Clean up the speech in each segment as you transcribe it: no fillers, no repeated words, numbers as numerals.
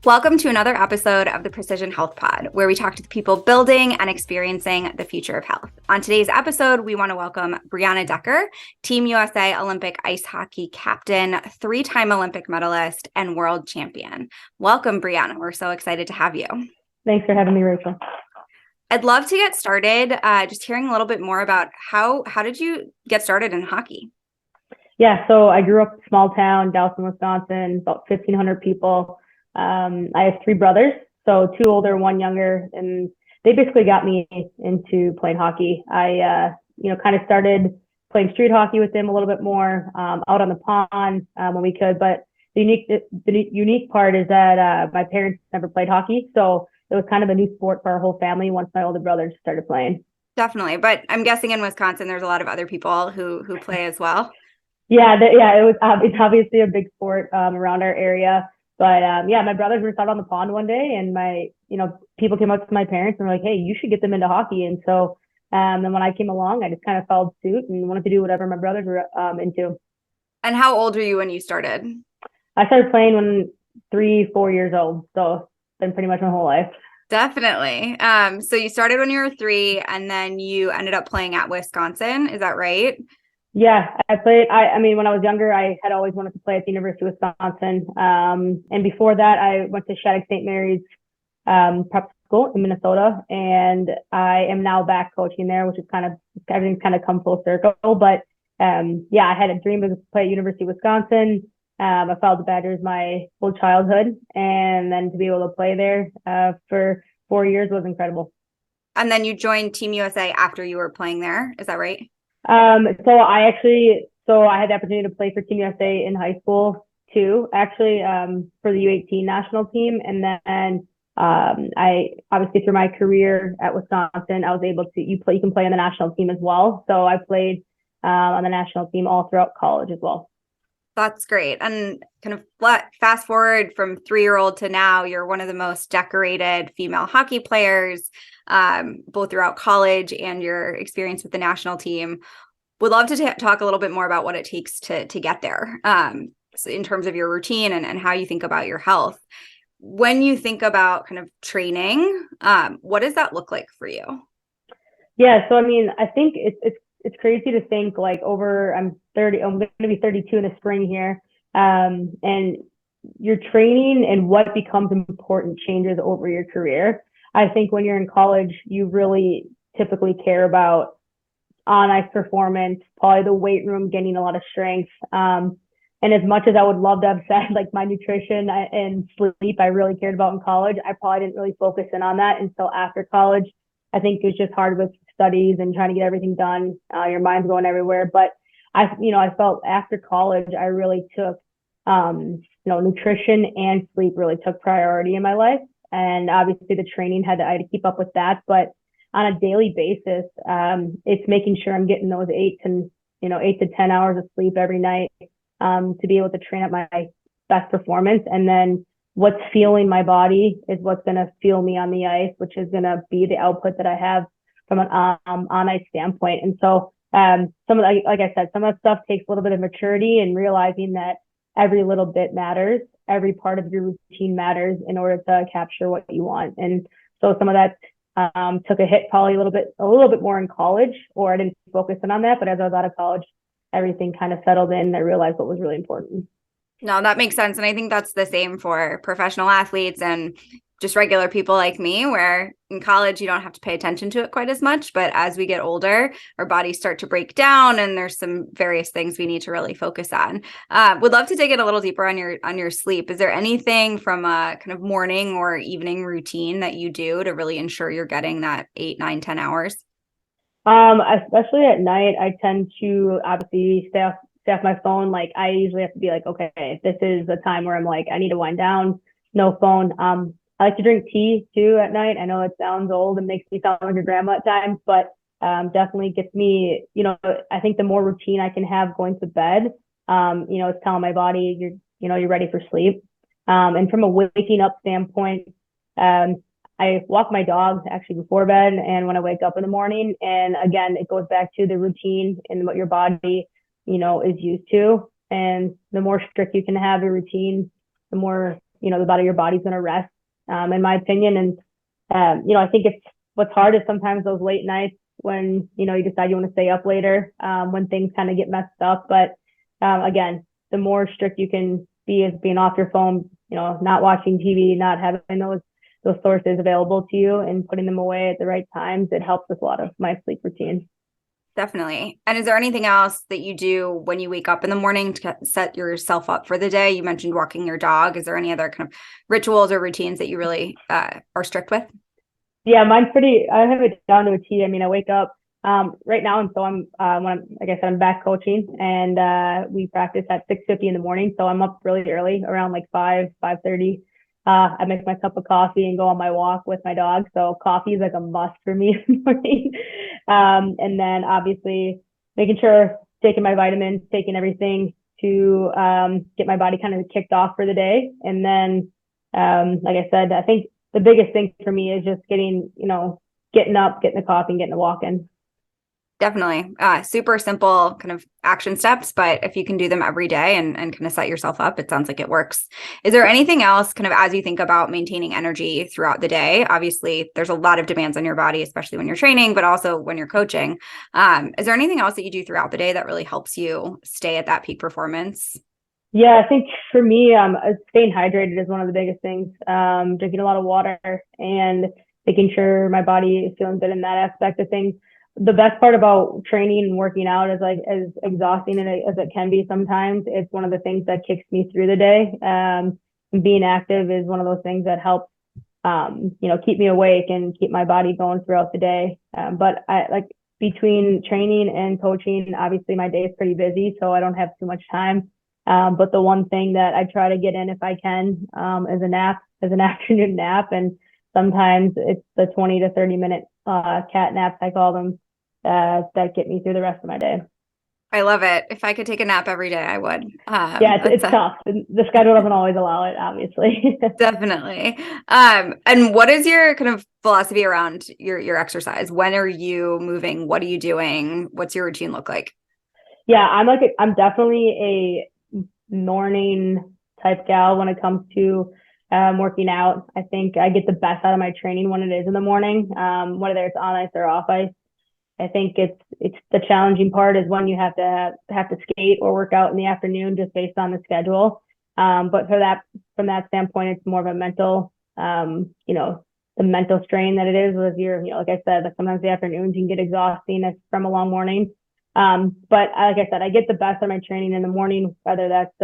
Welcome to another episode of the Precision Health Pod, where we talk to the people building and experiencing the future of health. On today's episode, we want to welcome Brianna Decker, Team USA Olympic ice hockey captain, three-time Olympic medalist, and world champion. Welcome, Brianna. We're so excited to have you. Thanks for having me, Rachel. I'd love to get started just hearing a little bit more about how did you get started in hockey? Yeah, so I grew up in a small town, Dowson, Wisconsin, about 1,500 people. I have three brothers, so two older, one younger, and they basically got me into playing hockey. I kind of started playing street hockey with them a little bit more out on the pond when we could. But the unique part is that my parents never played hockey, so it was kind of a new sport for our whole family once my older brothers started playing. Definitely, but I'm guessing in Wisconsin there's a lot of other people who play as well. Yeah, it's obviously a big sport around our area. But my brothers were out on the pond one day, and people came up to my parents and were like, "Hey, you should get them into hockey." And so, then when I came along, I just kind of followed suit and wanted to do whatever my brothers were into. And how old were you when you started? I started playing when 3, 4 years old, so it's been pretty much my whole life. Definitely. So you started when you were 3, and then you ended up playing at Wisconsin. Is that right? Yeah, I played. I mean, when I was younger, I had always wanted to play at the University of Wisconsin. And before that, I went to Shattuck St. Mary's prep school in Minnesota, and I am now back coaching there, which is everything's kind of come full circle. But I had a dream to play at University of Wisconsin. I followed the Badgers my whole childhood, and then to be able to play there for 4 years was incredible. And then you joined Team USA after you were playing there. Is that right? So I had the opportunity to play for Team USA in high school too, actually, for the U18 national team. And then I obviously through my career at Wisconsin, I was able to you can play on the national team as well. So I played on the national team all throughout college as well. That's great. And kind of fast forward from 3-year-old to now, you're one of the most decorated female hockey players, both throughout college and your experience with the national team. Would love to talk a little bit more about what it takes to get there, so in terms of your routine and how you think about your health. When you think about kind of training, what does that look like for you? Yeah, so I mean, I think it's crazy to think like I'm 30, I'm going to be 32 in the spring here. And your training and what becomes important changes over your career. I think when you're in college, you really typically care about on ice performance, probably the weight room, getting a lot of strength. And as much as I would love to have said like my nutrition and sleep, I really cared about in college, I probably didn't really focus in on that until after college. I think it was just hard with studies and trying to get everything done. Your mind's going everywhere. But I felt after college, I really took, nutrition and sleep really took priority in my life. And obviously the training I had to keep up with that. But on a daily basis, it's making sure I'm getting those 8 to 10 hours of sleep every night to be able to train at my best performance. And then what's fueling my body is what's going to fuel me on the ice, which is going to be the output that I have from an on ice standpoint. And so like I said, some of that stuff takes a little bit of maturity and realizing that every little bit matters. Every part of your routine matters in order to capture what you want. And so some of that took a hit probably a little bit more in college, or I didn't focus in on that. But as I was out of college, everything kind of settled in and I realized what was really important. No, that makes sense. And I think that's the same for professional athletes and just regular people like me, where in college, you don't have to pay attention to it quite as much. But as we get older, our bodies start to break down and there's some various things we need to really focus on. Would love to dig in a little deeper on your sleep. Is there anything from a kind of morning or evening routine that you do to really ensure you're getting that 8, 9, 10 hours? Especially at night, I tend to obviously stay off my phone. Like I usually have to be like, okay, this is a time where I'm like, I need to wind down, no phone. I like to drink tea too at night. I know it sounds old and makes me sound like a grandma at times, but definitely gets me, I think the more routine I can have going to bed, it's telling my body you're ready for sleep. And from a waking up standpoint, I walk my dog actually before bed and when I wake up in the morning. And again, it goes back to the routine and what your body, is used to. And the more strict you can have your routine, the more the better your body's going to rest, in my opinion. And, I think what's hard is sometimes those late nights when, you decide you want to stay up later, when things kind of get messed up. But, again, the more strict you can be as being off your phone, not watching TV, not having those sources available to you and putting them away at the right times, it helps with a lot of my sleep routine. Definitely. And is there anything else that you do when you wake up in the morning to set yourself up for the day? You mentioned walking your dog. Is there any other kind of rituals or routines that you really are strict with? Yeah, I have it down to a T. I mean, I wake up right now, and so like I said, I'm back coaching, and we practice at 6:50 in the morning. So I'm up really early, around like 5:30. I make my cup of coffee and go on my walk with my dog. So coffee is like a must for me in the morning. And then obviously making sure taking my vitamins, taking everything to get my body kind of kicked off for the day. And then, like I said, I think the biggest thing for me is just getting up, getting the coffee and getting the walk in. Definitely. Super simple kind of action steps, but if you can do them every day and kind of set yourself up, it sounds like it works. Is there anything else kind of as you think about maintaining energy throughout the day? Obviously, there's a lot of demands on your body, especially when you're training, but also when you're coaching. Is there anything else that you do throughout the day that really helps you stay at that peak performance? Yeah, I think for me, staying hydrated is one of the biggest things. Drinking a lot of water and making sure my body is feeling good in that aspect of things. The best part about training and working out is like as exhausting as it can be sometimes, it's one of the things that kicks me through the day. Being active is one of those things that helps, keep me awake and keep my body going throughout the day. But I like between training and coaching, obviously my day is pretty busy, so I don't have too much time. But the one thing that I try to get in if I can, is a nap, is an afternoon nap. And sometimes it's the 20 to 30 minute cat naps, I call them, that get me through the rest of my day. I love it. If I could take a nap every day, I would. Yeah, it's tough. The schedule doesn't always allow it, obviously. Definitely. And what is your kind of philosophy around your exercise? When are you moving? What are you doing? What's your routine look like? Yeah, I'm definitely a morning type gal when it comes to working out. I think I get the best out of my training when it is in the morning, whether it's on ice or off ice. I think it's the challenging part is when you have to skate or work out in the afternoon just based on the schedule. But from that standpoint, it's more of a mental, the mental strain that it is with like I said, like sometimes the afternoons you can get exhausting from a long morning. But like I said, I get the best of my training in the morning, whether that's,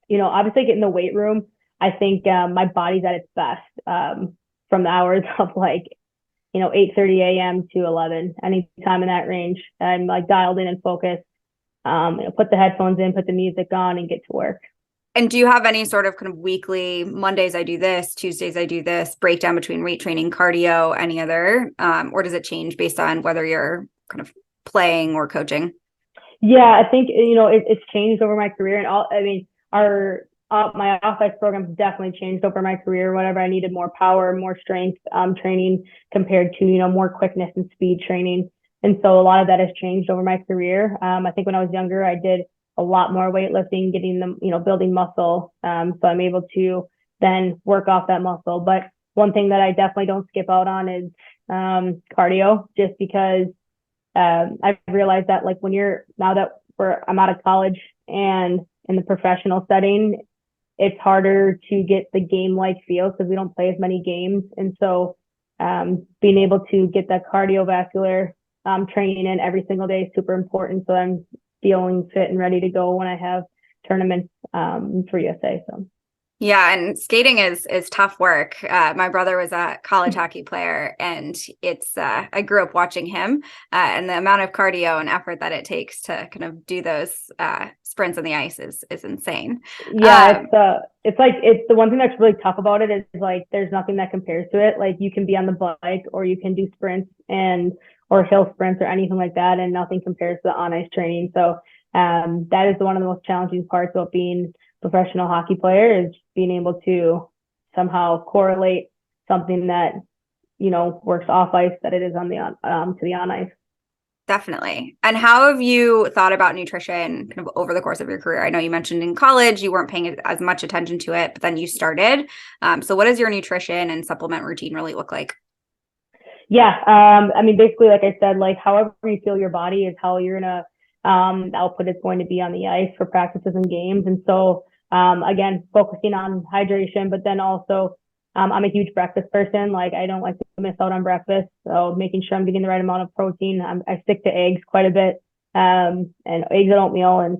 obviously getting the weight room. I think my body's at its best from the hours of 8:30 a.m. to 11, any time in that range. I'm like dialed in and focused, put the headphones in, put the music on and get to work. And do you have any sort of kind of weekly, Mondays I do this, Tuesdays I do this, breakdown between weight training, cardio, any other, or does it change based on whether you're kind of playing or coaching? Yeah, I think, it's changed over my career my off-ice program definitely changed over my career. Whenever I needed more power, more strength training compared to, more quickness and speed training. And so a lot of that has changed over my career. I think when I was younger, I did a lot more weightlifting, getting them, building muscle. So I'm able to then work off that muscle. But one thing that I definitely don't skip out on is cardio, just because I've realized that I'm out of college and in the professional setting, it's harder to get the game-like feel because we don't play as many games. And so being able to get that cardiovascular training in every single day is super important. So I'm feeling fit and ready to go when I have tournaments for USA. So. Yeah, and skating is tough work. My brother was a college hockey player, and it's I grew up watching him, and the amount of cardio and effort that it takes to kind of do those sprints on the ice is insane. Yeah, it's the one thing that's really tough about it is like there's nothing that compares to it. Like you can be on the bike or you can do sprints or hill sprints or anything like that, and nothing compares to the on ice training. So that is one of the most challenging parts about being professional hockey player is being able to somehow correlate something that works off ice that it is on the to the on ice. Definitely. And how have you thought about nutrition kind of over the course of your career? I know you mentioned in college you weren't paying as much attention to it, but then you started. So what does your nutrition and supplement routine really look like? Yeah. I mean, basically, like I said, like however you feel your body is how you're gonna output is going to be on the ice for practices and games. And so again, focusing on hydration, but then also I'm a huge breakfast person. Like I don't like to miss out on breakfast. So making sure I'm getting the right amount of protein. I stick to eggs quite a bit. And eggs and oatmeal and,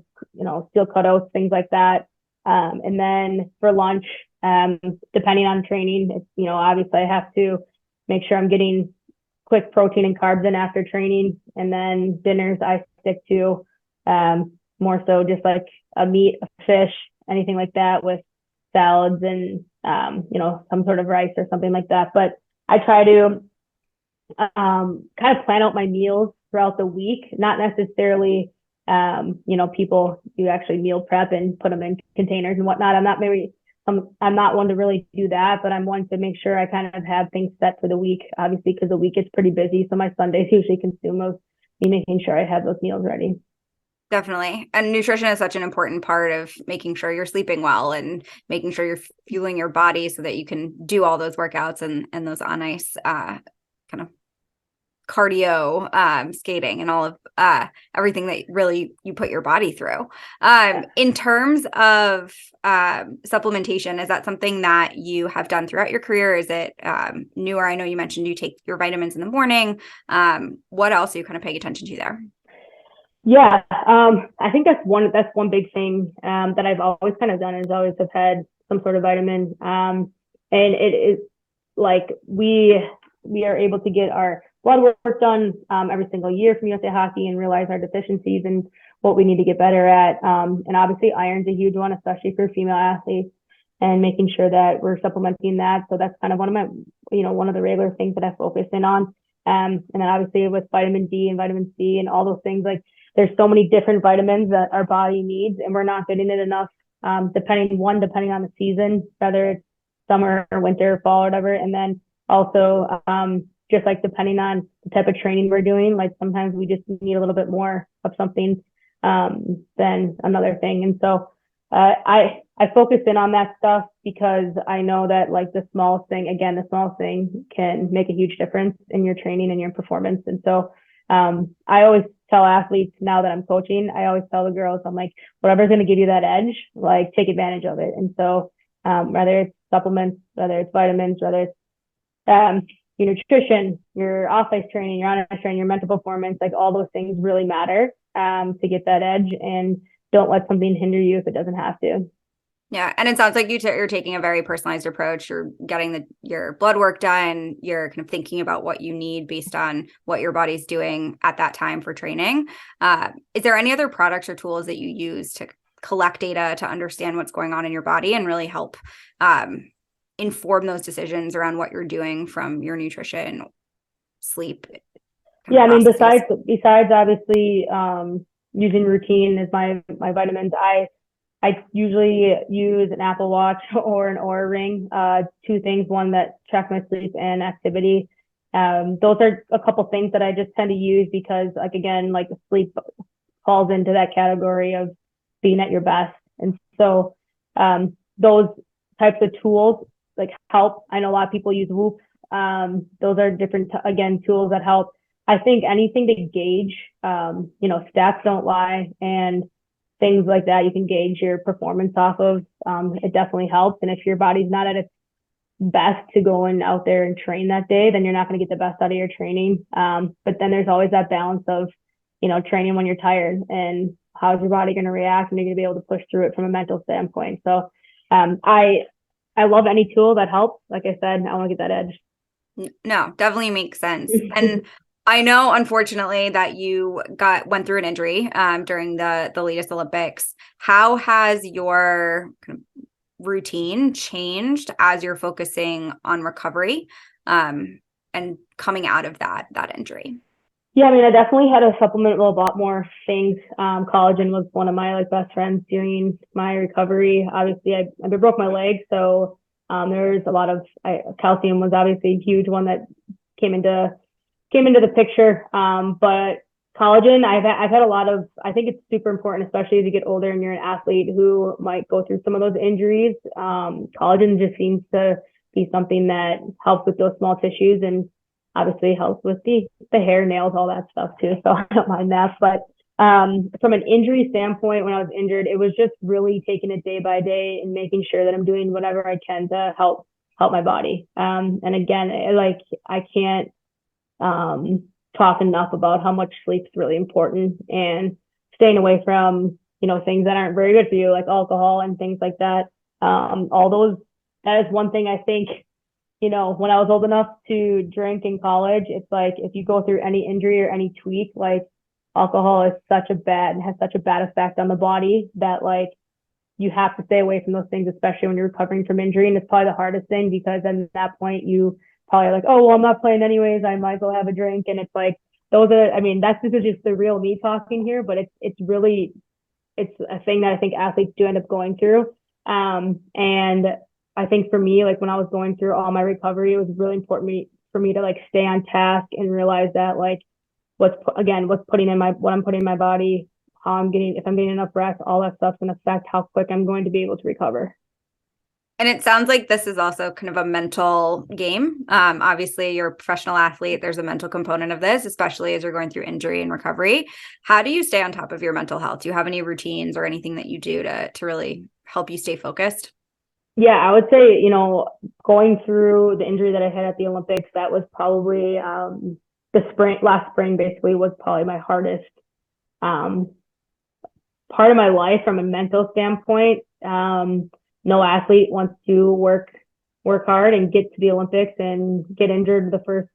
steel cutouts, things like that. And then for lunch, depending on training, it's, obviously I have to make sure I'm getting quick protein and carbs in after training. And then dinners I stick to more so just like a meat, a fish, anything like that with salads and, some sort of rice or something like that. But I try to kind of plan out my meals throughout the week, not necessarily, people do actually meal prep and put them in containers and whatnot. I'm not one to really do that, but I'm one to make sure I kind of have things set for the week, obviously, because the week is pretty busy. So my Sundays usually consume of me making sure I have those meals ready. Definitely. And nutrition is such an important part of making sure you're sleeping well and making sure you're fueling your body so that you can do all those workouts and those on ice kind of cardio, skating and all of everything that really you put your body through. In terms of supplementation, is that something that you have done throughout your career? Is it newer? I know you mentioned you take your vitamins in the morning. What else are you kind of paying attention to there? Yeah, I think that's one big thing that I've always kind of done is always have had some sort of vitamin. And it is like we are able to get our blood work done every single year from USA Hockey and realize our deficiencies and what we need to get better at. And obviously iron's a huge one, especially for female athletes, and making sure that we're supplementing that. So that's kind of one of my, one of the regular things that I focus in on. And then obviously with vitamin D and vitamin C and all those things, like there's so many different vitamins that our body needs, and we're not getting it enough. Depending on the season, whether it's summer or winter, or fall, or whatever. And then also, just like depending on the type of training we're doing, like sometimes we just need a little bit more of something than another thing. And so I focus in on that stuff because I know that like the smallest thing can make a huge difference in your training and your performance. And so I always tell athletes now that I'm coaching, I always tell the girls, I'm like, whatever's going to give you that edge, like take advantage of it. And so whether it's supplements, whether it's vitamins, whether it's your nutrition, your off-ice training, your on-ice training, your mental performance, like all those things really matter to get that edge, and don't let something hinder you if it doesn't have to. Yeah. And it sounds like you're taking a very personalized approach. You're getting your blood work done. You're kind of thinking about what you need based on what your body's doing at that time for training. Is there any other products or tools that you use to collect data to understand what's going on in your body and really help inform those decisions around what you're doing from your nutrition, sleep? Yeah, I mean, besides obviously using Rootine as my vitamins, I usually use an Apple Watch or an Oura Ring, two things, one that track my sleep and activity. Those are a couple things that I just tend to use because, like, again, like the sleep falls into that category of being at your best. And so those types of tools like help. I know a lot of people use Whoop. Those are different, again, tools that help. I think anything to gauge, stats don't lie, and things like that you can gauge your performance off of. It definitely helps. And if your body's not at its best to go and out there and train that day, then you're not going to get the best out of your training. But then there's always that balance of, training when you're tired and how's your body going to react, and you're going to be able to push through it from a mental standpoint. So I love any tool that helps. Like I said, I want to get that edge. No, definitely makes sense. And I know, unfortunately, that you went through an injury during the latest Olympics. How has your kind of routine changed as you're focusing on recovery and coming out of that injury? Yeah, I mean, I definitely had to supplement a lot more things. Collagen was one of my best friends during my recovery. Obviously, I broke my leg, so there's a lot of calcium was obviously a huge one that came into the picture. But Collagen, I've had a lot of, I think it's super important, especially as you get older and you're an athlete who might go through some of those injuries. Collagen just seems to be something that helps with those small tissues and obviously helps with the hair, nails, all that stuff too. So I don't mind that. But from an injury standpoint, when I was injured, it was just really taking it day by day and making sure that I'm doing whatever I can to help my body. And again, I can't talk enough about how much sleep is really important and staying away from, things that aren't very good for you, like alcohol and things like that. That is one thing I think, when I was old enough to drink in college, it's like, if you go through any injury or any tweak, like alcohol has such a bad effect on the body that like, you have to stay away from those things, especially when you're recovering from injury. And it's probably the hardest thing because then at that point you probably like, oh, well, I'm not playing anyways. I might as well have a drink. And it's like, this is just the real me talking here, but it's a thing that I think athletes do end up going through. And I think for me, like when I was going through all my recovery, it was really important for me to like stay on task and realize that like what I'm putting in my body, if I'm getting enough rest, all that stuff's going to affect how quick I'm going to be able to recover. And it sounds like this is also kind of a mental game. Obviously, you're a professional athlete. There's a mental component of this, especially as you're going through injury and recovery. How do you stay on top of your mental health? Do you have any routines or anything that you do to really help you stay focused? Yeah, I would say, going through the injury that I had at the Olympics, that was probably last spring basically was probably my hardest part of my life from a mental standpoint. No athlete wants to work hard and get to the Olympics and get injured the first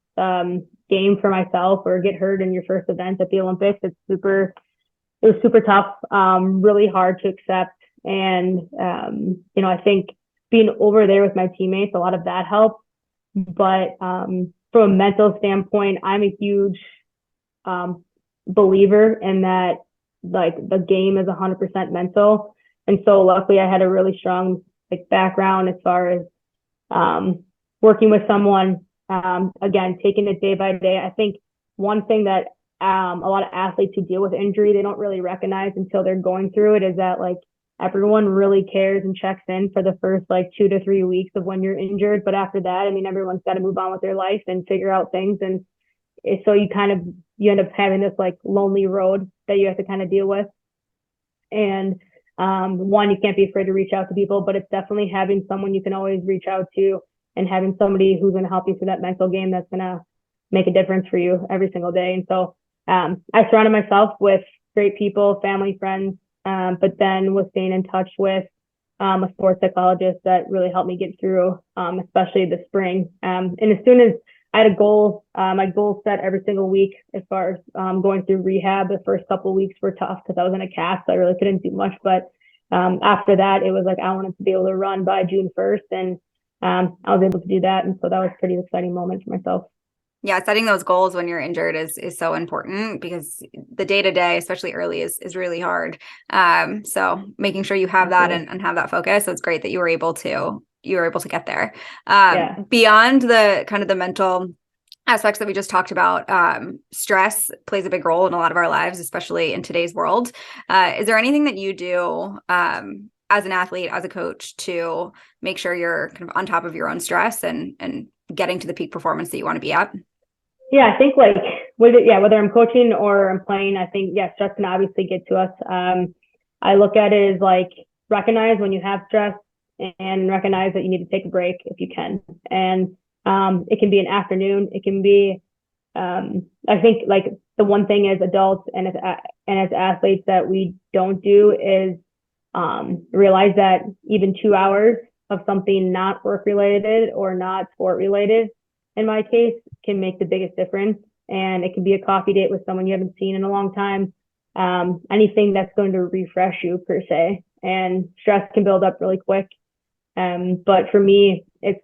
game for myself or get hurt in your first event at the Olympics. It was super tough, really hard to accept. And, I think being over there with my teammates, a lot of that helped. But from a mental standpoint, I'm a huge believer in that, like the game is 100% mental. And so luckily I had a really strong background as far as working with someone, again, taking it day by day. I think one thing that a lot of athletes who deal with injury, they don't really recognize until they're going through it is that like everyone really cares and checks in for the first 2 to 3 weeks of when you're injured. But after that, I mean, everyone's got to move on with their life and figure out things. And so you end up having this lonely road that you have to kind of deal with. And one, you can't be afraid to reach out to people, but it's definitely having someone you can always reach out to and having somebody who's going to help you through that mental game that's going to make a difference for you every single day. And so I surrounded myself with great people, family, friends, but then was staying in touch with a sports psychologist that really helped me get through, especially the spring. And as soon as I had a goal, my goal set every single week as far as going through rehab. The first couple of weeks were tough because I was in a cast, so I really couldn't do much. But after that, it was like I wanted to be able to run by June 1st, and I was able to do that. And so that was a pretty exciting moment for myself. Yeah, setting those goals when you're injured is so important because the day-to-day, especially early, is really hard. So making sure you have that and have that focus. So it's great that you were able to get there. Beyond the kind of the mental aspects that we just talked about, stress plays a big role in a lot of our lives, especially in today's world. Is there anything that you do as an athlete, as a coach, to make sure you're kind of on top of your own stress and getting to the peak performance that you want to be at? Yeah, I think whether I'm coaching or I'm playing, I think, stress can obviously get to us. I look at it as recognize when you have stress and recognize that you need to take a break if you can. And it can be an afternoon. It can be, I think the one thing as adults and as athletes that we don't do is realize that even 2 hours of something not work related or not sport related, in my case, can make the biggest difference. And it can be a coffee date with someone you haven't seen in a long time. Anything that's going to refresh you per se. And stress can build up really quick. But for me, it's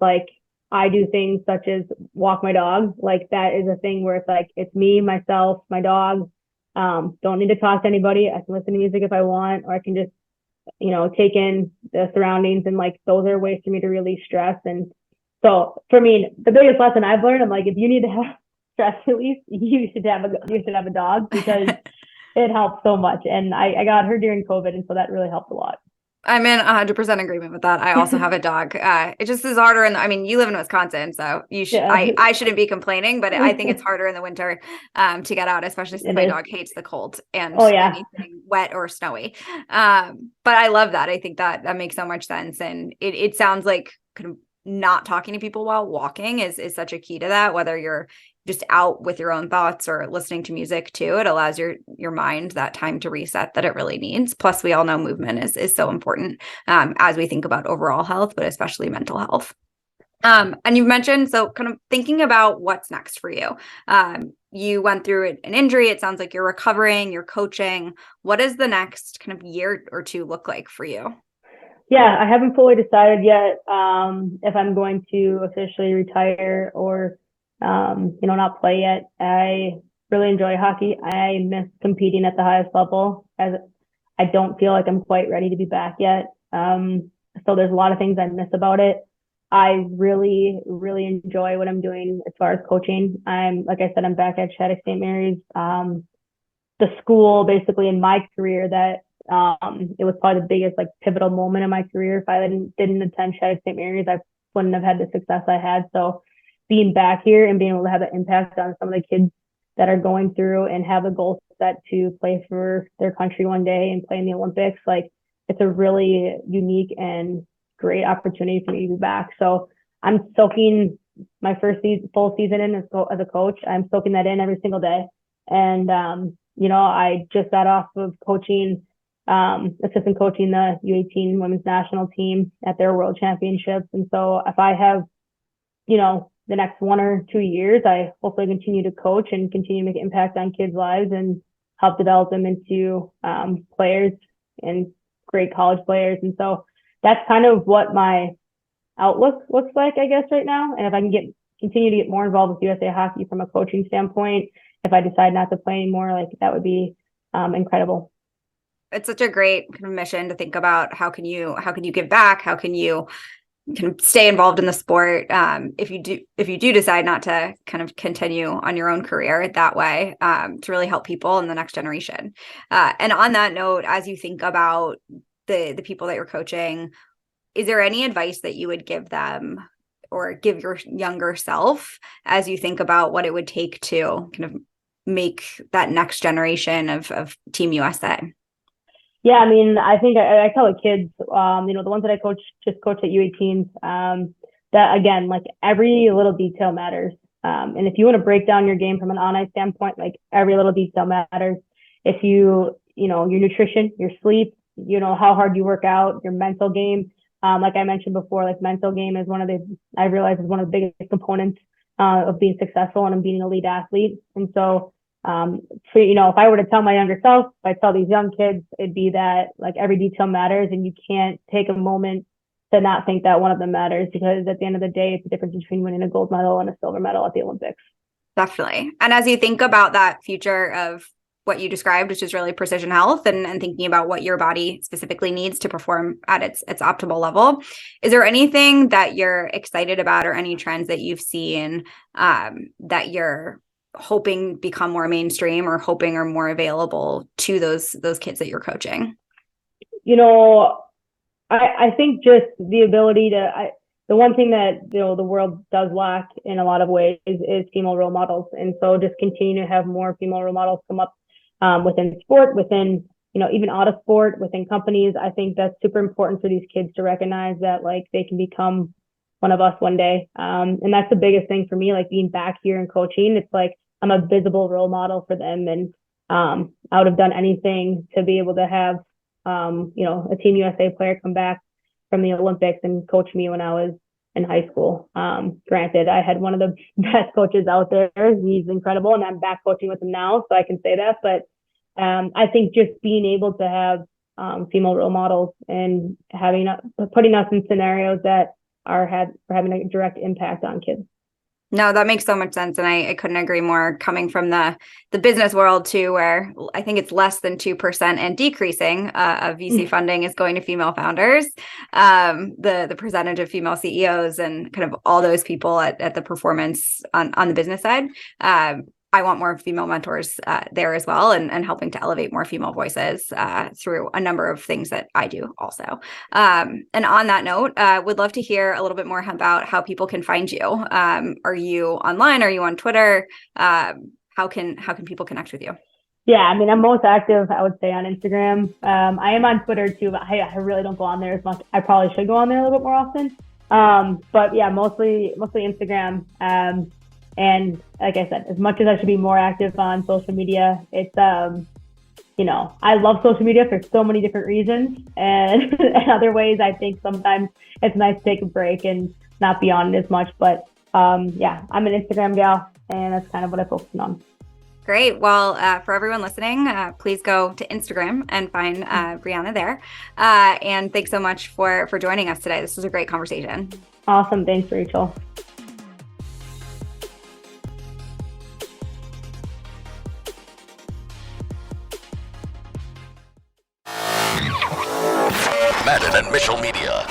I do things such as walk my dog. That is a thing where it's me, myself, my dog. Don't need to talk to anybody. I can listen to music if I want, or I can just, take in the surroundings. And those are ways for me to release stress. And so for me, the biggest lesson I've learned, I'm if you need to have stress release, you should have a dog because it helps so much. And I got her during COVID, and so that really helped a lot. I'm in 100% agreement with that. I also have a dog. It just is harder. I mean, you live in Wisconsin, so you should, Yeah. I shouldn't be complaining, but I think it's harder in the winter to get out, especially since my dog hates the cold and Oh, yeah. anything wet or snowy. But I love that. I think that makes so much sense. And it sounds like kind of not talking to people while walking is such a key to that, whether you're just out with your own thoughts or listening to music too. It allows your mind that time to reset that it really needs. Plus, we all know movement is so important as we think about overall health, but especially mental health. And you've mentioned, so kind of thinking about what's next for you. You went through an injury. It sounds like you're recovering, you're coaching. What does the next kind of year or two look like for you? Yeah, I haven't fully decided yet if I'm going to officially retire or not play yet. I really enjoy hockey. I miss competing at the highest level, as I don't feel like I'm quite ready to be back yet. So there's a lot of things I miss about it. I really, really enjoy what I'm doing as far as coaching. Like I said, I'm back at Shattuck St. Mary's, the school basically in my career that it was probably the biggest like pivotal moment in my career. If I didn't attend Shattuck St. Mary's, I wouldn't have had the success I had. So being back here and being able to have an impact on some of the kids that are going through and have a goal set to play for their country one day and play in the Olympics, like it's a really unique and great opportunity for me to be back. So I'm soaking my first full season in as a coach. I'm soaking that in every single day. And, I just got off of coaching, assistant coaching the U18 women's national team at their World Championships. And so if I have, the next 1 or 2 years, I hopefully continue to coach and continue to make an impact on kids' lives and help develop them into players and great college players. And so that's kind of what my outlook looks like, I guess, right now. And if I can continue to get more involved with USA Hockey from a coaching standpoint, if I decide not to play anymore, like that would be incredible. It's such a great kind of mission to think about how can you give back? How can you stay involved in the sport if you do decide not to kind of continue on your own career that way to really help people in the next generation. And on that note, as you think about the people that you're coaching, is there any advice that you would give them or give your younger self as you think about what it would take to kind of make that next generation of Team USA? Yeah, I mean, I think I tell the kids, the ones that I coach at U18s, that again, like every little detail matters. And if you want to break down your game from an on-ice standpoint, like every little detail matters. If your nutrition, your sleep, how hard you work out, your mental game. Like I mentioned before, like mental game is I realize is one of the biggest components of being successful and being an elite athlete. And so, if I were to tell my younger self, if I tell these young kids, it'd be that like every detail matters and you can't take a moment to not think that one of them matters, because at the end of the day, it's the difference between winning a gold medal and a silver medal at the Olympics. Definitely. And as you think about that future of what you described, which is really precision health and thinking about what your body specifically needs to perform at its optimal level, is there anything that you're excited about or any trends that you've seen that you're hoping become more mainstream or hoping are more available to those kids that you're coaching? I think just the ability the one thing that, the world does lack in a lot of ways is female role models. And so just continue to have more female role models come up within sport, within, even out of sport, within companies. I think that's super important for these kids to recognize that like they can become one of us one day. And that's the biggest thing for me, like being back here and coaching. It's like, I'm a visible role model for them. And I would have done anything to be able to have, a Team USA player come back from the Olympics and coach me when I was in high school. Granted, I had one of the best coaches out there. He's incredible. And I'm back coaching with him now, so I can say that. But I think just being able to have female role models and putting us in scenarios that are having a direct impact on kids. No, that makes so much sense. And I couldn't agree more, coming from the business world too, where I think it's less than 2% and decreasing of VC funding is going to female founders. The percentage of female CEOs and kind of all those people at the performance on the business side. I want more female mentors there as well, and helping to elevate more female voices through a number of things that I do also. And on that note, would love to hear a little bit more about how people can find you. Are you online? Are you on Twitter? How can people connect with you? Yeah, I mean, I'm most active, I would say, on Instagram. I am on Twitter too, but I really don't go on there as much. I probably should go on there a little bit more often. But yeah, mostly Instagram. And like I said, as much as I should be more active on social media, it's, I love social media for so many different reasons. And in other ways, I think sometimes it's nice to take a break and not be on it as much. But yeah, I'm an Instagram gal, and that's kind of what I focus on. Great. Well, for everyone listening, please go to Instagram and find Brianna there. And thanks so much for joining us today. This was a great conversation. Awesome. Thanks, Rachel. Madden and Mitchell Media.